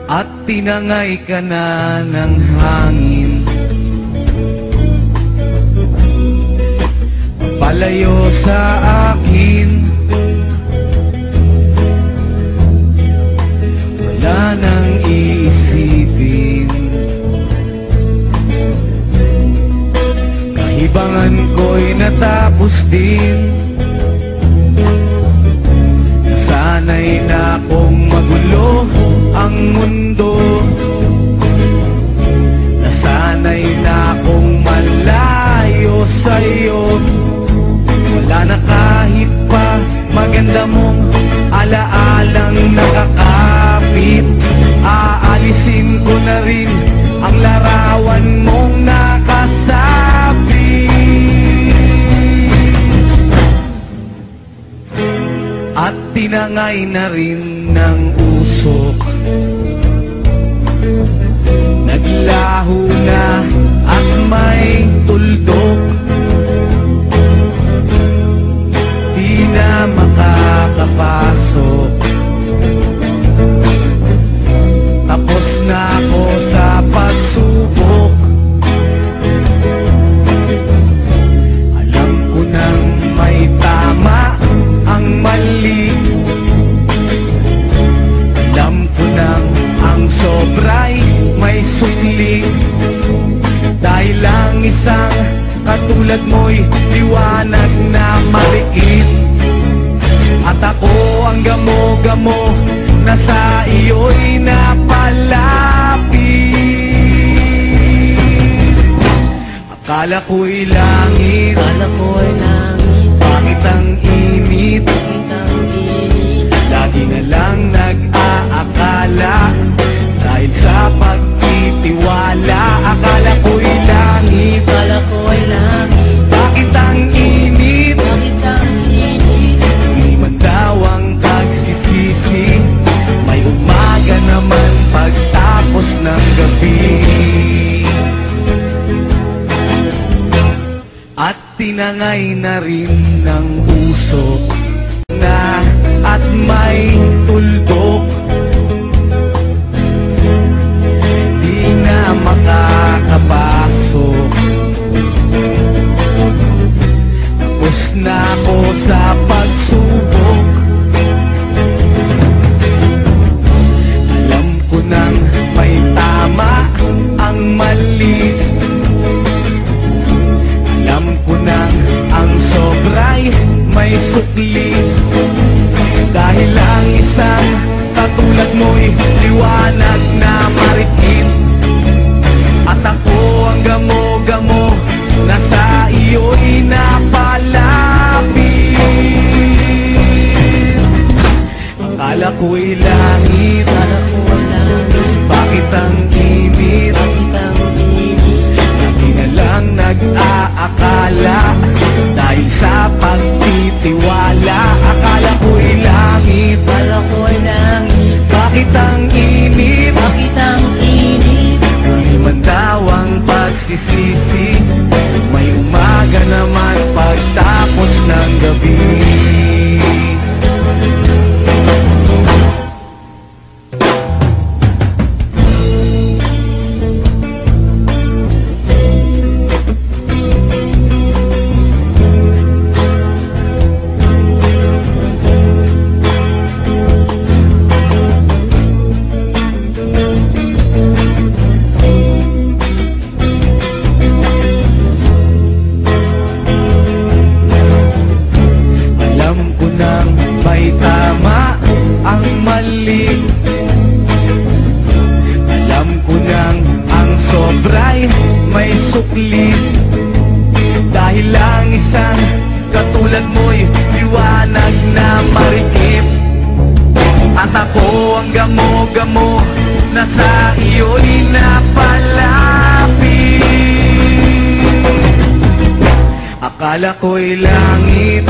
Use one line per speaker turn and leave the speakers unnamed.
at tinangay ka na ng hangin. Palayo sa akin, wala nang iisipin. Kahibangan ko'y natapos din. Sana'y na kong magulo ang mundo. Nasanay na kong malayo sa'yo. Wala na kahit pa maganda mong alaalang nakakapit. Aalisin ko na rin ang larawan mong nakasabit. At tinangay na rin ng usok. Naglaho na at may tuldok. Di na makakapasok. Tapos na ako sa pagsubok. Alam ko nang may tama ang mali. Alam ko nang ang sobra'y may sukli. Dahil lang isang katulad mo'y liwanag na maliit. At ako ang gamo-gamo na sa iyo'y napalapit. Akala ko'y langit, bakit ang init? Lagi na lang nag-aakala dahil sa pagtitiwala. Akala ko'y langit, bakit ang init? Hindi man daw ang pagsisisi, may umaga naman pagtapos ng gabi. At tinangay na rin ng usok na at may tuldok. Di na makakapasok. Tapos na ako sa pagsubok. Alam ko nang may tama ang mali. Alam ko nang ang sobra'y may sukli. Dahil lang isang katulad mo'y liwanag na marikit. At ako ang gamo-gamo na sa iyo'y napalapit. Akala ko'y langit, bakit ang init? Lagi na lang nag-aakala dahil sa pagtitiwala. Akala ko'y langit, bakit ang init? Hindi man daw ang pagsisisi, may umaga naman pagtapos ng gabi. Alam ko nang ang sobra'y may sukli. Dahil lang isang katulad mo'y liwanag na marikit. At ako ang gamo-gamo na sa iyo'y napalapit. Akala ko'y langit,